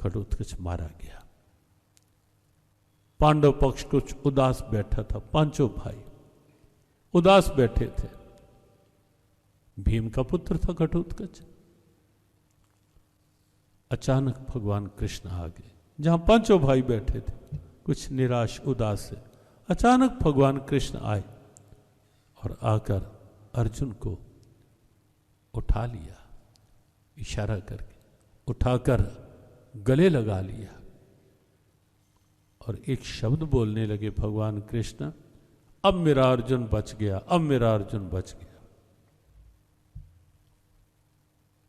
घटोत्कच मारा गया। पांडव पक्ष कुछ उदास बैठा था, पांचों भाई उदास बैठे थे। भीम का पुत्र था घटोत्कच। अचानक भगवान कृष्ण आ गए, जहां पांचों भाई बैठे थे कुछ निराश उदास से। अचानक भगवान कृष्ण आए और आकर अर्जुन को उठा लिया, इशारा करके उठाकर गले लगा लिया और एक शब्द बोलने लगे भगवान कृष्ण, अब मेरा अर्जुन बच गया, अब मेरा अर्जुन बच गया।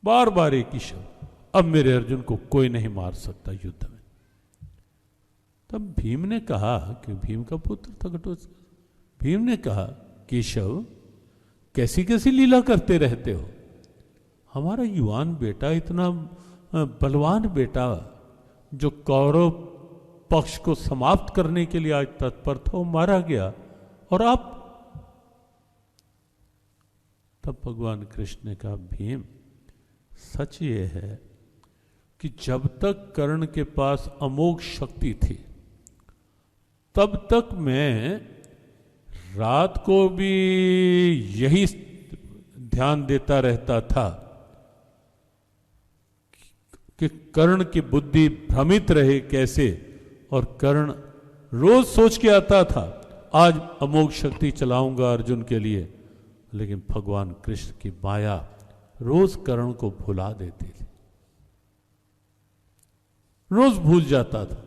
बार बार एक ही शब्द, अब मेरे अर्जुन को कोई नहीं मार सकता युद्ध में। तब भीम ने कहा, कि भीम का पुत्र था घटोत्कच, भीम ने कहा, केशव कैसी कैसी लीला करते रहते हो? हमारा युवान बेटा, इतना बलवान बेटा जो कौरव पक्ष को समाप्त करने के लिए आज तत्पर था, वो मारा गया, और आप? तब भगवान कृष्ण ने कहा, भीम सच ये है कि जब तक कर्ण के पास अमोघ शक्ति थी तब तक मैं रात को भी यही ध्यान देता रहता था कि कर्ण की बुद्धि भ्रमित रहे कैसे, और कर्ण रोज सोच के आता था आज अमोघ शक्ति चलाऊंगा अर्जुन के लिए, लेकिन भगवान कृष्ण की माया रोज कर्ण को भुला देती थी, रोज भूल जाता था।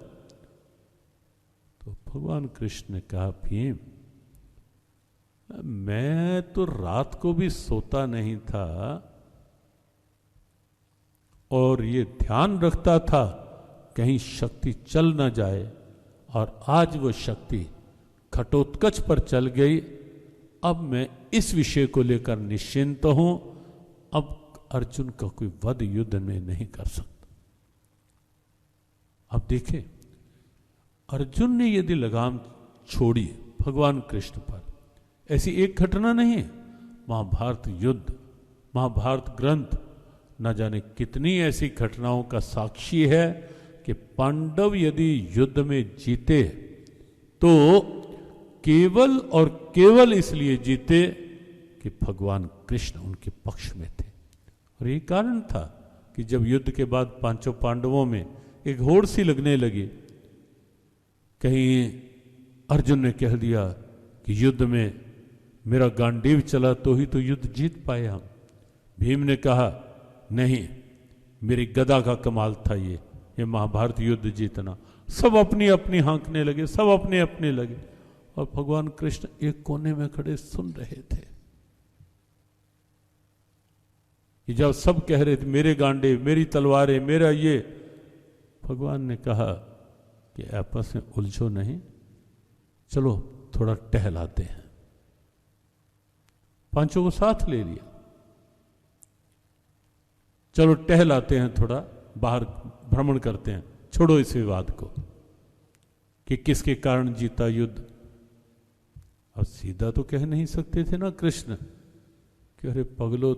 तो भगवान कृष्ण ने कहा, भीम मैं तो रात को भी सोता नहीं था और ये ध्यान रखता था कहीं शक्ति चल न जाए, और आज वो शक्ति घटोत्कच पर चल गई। अब मैं इस विषय को लेकर निश्चिंत हूं, अब अर्जुन का कोई वध युद्ध में नहीं कर सकता। अब देखें, अर्जुन ने यदि लगाम छोड़ी भगवान कृष्ण पर, ऐसी एक घटना नहीं है। महाभारत युद्ध, महाभारत ग्रंथ न जाने कितनी ऐसी घटनाओं का साक्षी है कि पांडव यदि युद्ध में जीते तो केवल और केवल इसलिए जीते कि भगवान कृष्ण उनके पक्ष में थे। और ये कारण था कि जब युद्ध के बाद पांचों पांडवों में एक होड़ सी लगने लगी, कहीं अर्जुन ने कह दिया कि युद्ध में मेरा गांडीव चला तो ही तो युद्ध जीत पाए हम। भीम ने कहा, नहीं, मेरी गदा का कमाल था ये महाभारत युद्ध जीतना। सब अपनी अपनी हाँकने लगे, सब अपने अपने लगे, और भगवान कृष्ण एक कोने में खड़े सुन रहे थे। कि जब सब कह रहे थे मेरे गांडे, मेरी तलवारें, मेरा ये, भगवान ने कहा कि आपस में उलझो नहीं, चलो थोड़ा टहलाते हैं। पांचों को साथ ले लिया, चलो टहलाते हैं, थोड़ा बाहर भ्रमण करते हैं, छोड़ो इस विवाद को कि किसके कारण जीता युद्ध। अब सीधा तो कह नहीं सकते थे ना कृष्ण कि अरे पगलो,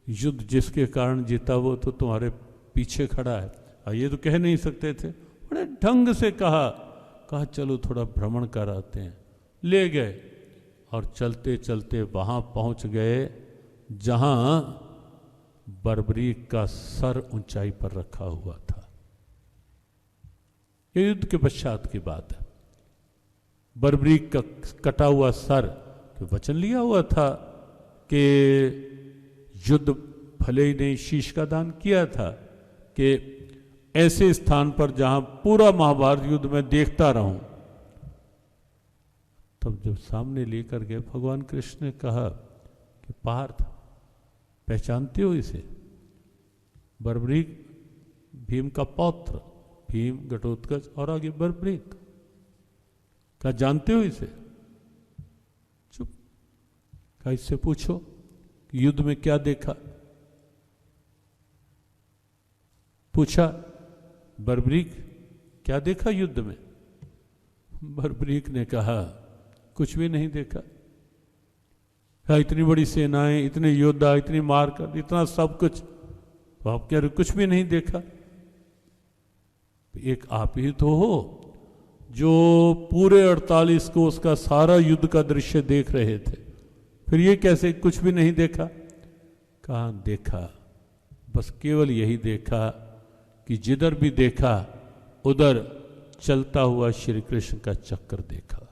युद्ध जिसके कारण जीता वो तो तुम्हारे पीछे खड़ा है। ये तो कह नहीं सकते थे। बड़े ढंग से कहा चलो थोड़ा भ्रमण कराते हैं। ले गए और चलते चलते वहां पहुंच गए जहां बर्बरीक का सर ऊंचाई पर रखा हुआ था। ये युद्ध के पश्चात की बात है। बर्बरीक का कटा हुआ सर, तो वचन लिया हुआ था कि युद्ध भले ही नहीं शीश का दान किया था कि ऐसे स्थान पर जहां पूरा महाभारत युद्ध में देखता रहूं। तब जब सामने लेकर गए भगवान कृष्ण ने कहा कि पार्थ, पहचानते हो इसे? बर्बरीक भीम का पौत्र, भीम घटोत्कच और आगे बर्बरीक, क्या जानते हो इसे? चुप। क्या इससे पूछो कि युद्ध में क्या देखा? पूछा, बर्बरीक क्या देखा युद्ध में? बर्बरीक ने कहा, कुछ भी नहीं देखा। इतनी बड़ी सेनाएं, इतने योद्धा, इतनी मार कर, इतना सब कुछ, तो आप कह रहे कुछ भी नहीं देखा? एक आप ही तो हो जो पूरे 48 को उसका सारा युद्ध का दृश्य देख रहे थे, फिर ये कैसे कुछ भी नहीं देखा? कहाँ देखा? बस केवल यही देखा कि जिधर भी देखा उधर चलता हुआ श्री कृष्ण का चक्कर देखा।